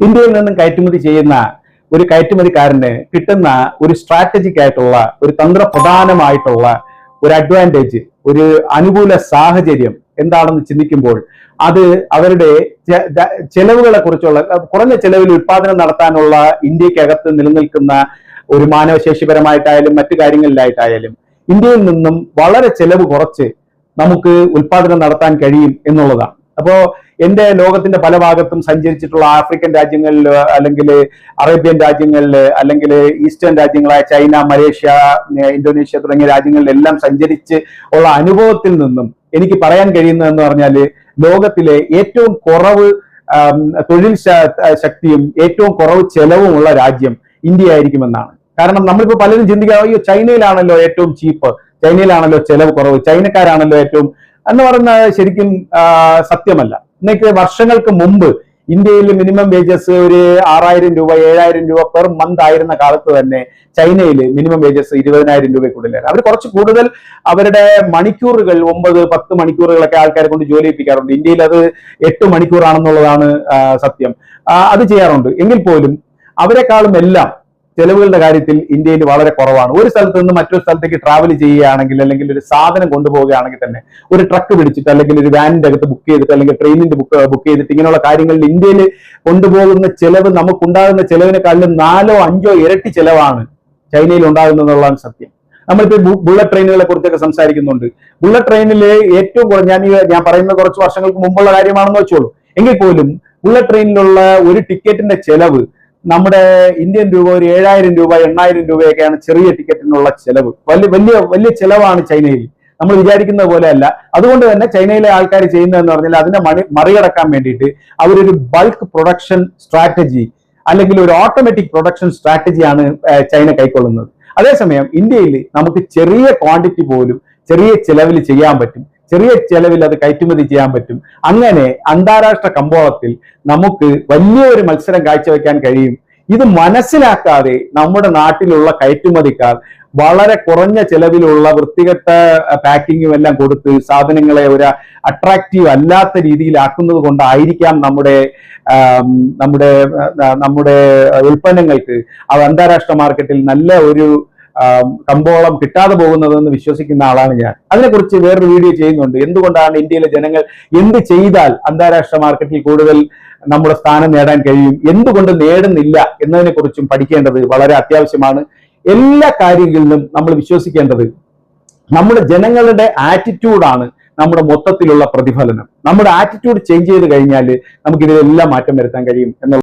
ഇന്ത്യയിൽ നിന്നും കയറ്റുമതി ചെയ്യുന്ന ഒരു കയറ്റുമതിക്കാരന് കിട്ടുന്ന ഒരു സ്ട്രാറ്റജിക് ആയിട്ടുള്ള ഒരു തന്ത്രപ്രധാനമായിട്ടുള്ള ഒരു അഡ്വാൻറ്റേജ്, ഒരു അനുകൂല സാഹചര്യം എന്താണെന്ന് ചിന്തിക്കുമ്പോൾ അത് അവരുടെ ചെലവുകളെ കുറിച്ചുള്ള, കുറഞ്ഞ ചെലവിൽ ഉത്പാദനം നടത്താനുള്ള ഇന്ത്യക്കകത്ത് നിലനിൽക്കുന്ന ഒരു മാനവശേഷിപരമായിട്ടായാലും മറ്റു കാര്യങ്ങളിലായിട്ടായാലും ഇന്ത്യയിൽ നിന്നും വളരെ ചെലവ് കുറച്ച് നമുക്ക് ഉത്പാദനം നടത്താൻ കഴിയും എന്നുള്ളതാണ്. അപ്പോ എന്റെ ലോകത്തിന്റെ പല ഭാഗത്തും സഞ്ചരിച്ചിട്ടുള്ള ആഫ്രിക്കൻ രാജ്യങ്ങളിൽ, അല്ലെങ്കിൽ അറേബ്യൻ രാജ്യങ്ങളിൽ, അല്ലെങ്കിൽ ഈസ്റ്റേൺ രാജ്യങ്ങളായ ചൈന, മലേഷ്യ, ഇന്തോനേഷ്യ തുടങ്ങിയ രാജ്യങ്ങളിലെല്ലാം സഞ്ചരിച്ച് ഉള്ള അനുഭവത്തിൽ നിന്നും എനിക്ക് പറയാൻ കഴിയുന്നതെന്ന് പറഞ്ഞാൽ ലോകത്തിലെ ഏറ്റവും കുറവ് തൊഴിൽ ശക്തിയും ഏറ്റവും കുറവ് ചെലവുമുള്ള രാജ്യം ഇന്ത്യ ആയിരിക്കുമെന്നാണ്. കാരണം നമ്മളിപ്പോൾ പലരും ചിന്തിക്കുക, അയ്യോ ചൈനയിലാണല്ലോ ഏറ്റവും ചീപ്പ്, ചൈനയിലാണല്ലോ ചെലവ് കുറവ്, ചൈനക്കാരാണല്ലോ ഏറ്റവും എന്ന് പറയുന്നത് ശരിക്കും സത്യമല്ല. ഇന്നേക്ക് വർഷങ്ങൾക്ക് മുമ്പ് ഇന്ത്യയിൽ മിനിമം വേജസ് ഒരു 6,000 രൂപ 7,000 രൂപ പെർ മന്ത് ആയിരുന്ന കാലത്ത് തന്നെ ചൈനയിൽ മിനിമം വേജസ് 20,000 രൂപ കൂടുതലായിരുന്നു. അവർ കുറച്ച് കൂടുതൽ അവരുടെ മണിക്കൂറുകൾ 9-10 മണിക്കൂറുകളൊക്കെ ആൾക്കാരെ കൊണ്ട് ജോലി ചെയ്യിപ്പിക്കാറുണ്ട്. ഇന്ത്യയിൽ അത് 8 മണിക്കൂറാണെന്നുള്ളതാണ് സത്യം. അത് ചെയ്യാറുണ്ട്. എങ്കിൽ പോലും അവരെക്കാളും എല്ലാം ചെലവുകളുടെ കാര്യത്തിൽ ഇന്ത്യയിൽ വളരെ കുറവാണ്. ഒരു സ്ഥലത്ത് നിന്ന് മറ്റൊരു സ്ഥലത്തേക്ക് ട്രാവൽ ചെയ്യുകയാണെങ്കിൽ, അല്ലെങ്കിൽ ഒരു സാധനം കൊണ്ടുപോവുകയാണെങ്കിൽ തന്നെ ഒരു ട്രക്ക് പിടിച്ചിട്ട്, അല്ലെങ്കിൽ ഒരു വാനിന്റെ അകത്ത് ബുക്ക് ചെയ്തിട്ട്, അല്ലെങ്കിൽ ട്രെയിനിന്റെ ബുക്ക് ചെയ്തിട്ട് ഇങ്ങനെയുള്ള കാര്യങ്ങളിൽ ഇന്ത്യയിൽ കൊണ്ടുപോകുന്ന ചെലവ് നമുക്കുണ്ടാകുന്ന ചെലവിനെക്കാളും 4-5 ഇരട്ടി ചെലവാണ് ചൈനയിൽ ഉണ്ടാകുന്നതെന്നുള്ളതാണ് സത്യം. നമ്മളിപ്പോൾ ബുള്ളറ്റ് ട്രെയിനുകളെ കുറിച്ചൊക്കെ സംസാരിക്കുന്നുണ്ട്. ബുള്ളറ്റ് ട്രെയിനിൽ ഏറ്റവും ഞാൻ പറയുന്ന കുറച്ച് വർഷങ്ങൾക്ക് മുമ്പുള്ള കാര്യമാണെന്ന് വെച്ചോളൂ. എങ്കിൽ പോലും ബുള്ളറ്റ് ട്രെയിനിലുള്ള ഒരു ടിക്കറ്റിന്റെ ചെലവ് നമ്മുടെ ഇന്ത്യൻ രൂപ ഒരു 7,000 രൂപ 8,000 രൂപയൊക്കെയാണ് ചെറിയ ടിക്കറ്റിനുള്ള ചെലവ്. വലിയ ചെലവാണ് ചൈനയിൽ. നമ്മൾ വിചാരിക്കുന്ന പോലെ അല്ല. അതുകൊണ്ട് തന്നെ ചൈനയിലെ ആൾക്കാർ ചെയ്യുന്നതെന്ന് പറഞ്ഞാൽ അതിനെ മറികടക്കാൻ വേണ്ടിയിട്ട് അവരൊരു ബൾക്ക് പ്രൊഡക്ഷൻ സ്ട്രാറ്റജി, അല്ലെങ്കിൽ ഒരു ഓട്ടോമാറ്റിക് പ്രൊഡക്ഷൻ സ്ട്രാറ്റജിയാണ് ചൈന കൈക്കൊള്ളുന്നത്. അതേസമയം ഇന്ത്യയിൽ നമുക്ക് ചെറിയ ക്വാണ്ടിറ്റി പോലും ചെറിയ ചെലവിൽ ചെയ്യാൻ പറ്റും, ചെറിയ ചെലവിൽ അത് കയറ്റുമതി ചെയ്യാൻ പറ്റും. അങ്ങനെ അന്താരാഷ്ട്ര കമ്പോളത്തിൽ നമുക്ക് വലിയൊരു മത്സരം കാഴ്ചവെക്കാൻ കഴിയും. ഇത് മനസ്സിലാക്കാതെ നമ്മുടെ നാട്ടിലുള്ള കയറ്റുമതിക്കാർ വളരെ കുറഞ്ഞ ചെലവിലുള്ള വൃത്തികെട്ട പാക്കിങ്ങും എല്ലാം കൊടുത്ത് സാധനങ്ങളെ ഒരു അട്രാക്റ്റീവ് അല്ലാത്ത രീതിയിലാക്കുന്നത് കൊണ്ടായിരിക്കാം നമ്മുടെ ഉൽപ്പന്നങ്ങൾക്ക് അന്താരാഷ്ട്ര മാർക്കറ്റിൽ നല്ല ഒരു കമ്പോളം കിട്ടാതെ പോകുന്നതെന്ന് വിശ്വസിക്കുന്ന ആളാണ് ഞാൻ. അതിനെക്കുറിച്ച് വേറൊരു വീഡിയോ ചെയ്യുന്നുണ്ട്. എന്തുകൊണ്ടാണ് ഇന്ത്യയിലെ ജനങ്ങൾ എന്ത് ചെയ്താൽ അന്താരാഷ്ട്ര മാർക്കറ്റിൽ കൂടുതൽ നമ്മുടെ സ്ഥാനം നേടാൻ കഴിയും, എന്തുകൊണ്ട് നേടുന്നില്ല എന്നതിനെ കുറിച്ചും പഠിക്കേണ്ടത് വളരെ അത്യാവശ്യമാണ്. എല്ലാ കാര്യങ്ങളിലും നമ്മൾ വിശ്വസിക്കേണ്ടത് നമ്മുടെ ജനങ്ങളുടെ ആറ്റിറ്റ്യൂഡാണ് നമ്മുടെ മൊത്തത്തിലുള്ള പ്രതിഫലനം. നമ്മുടെ ആറ്റിറ്റ്യൂഡ് ചേഞ്ച് ചെയ്ത് കഴിഞ്ഞാൽ നമുക്ക് ഇതിലെല്ലാം മാറ്റം വരുത്താൻ കഴിയും എന്നുള്ള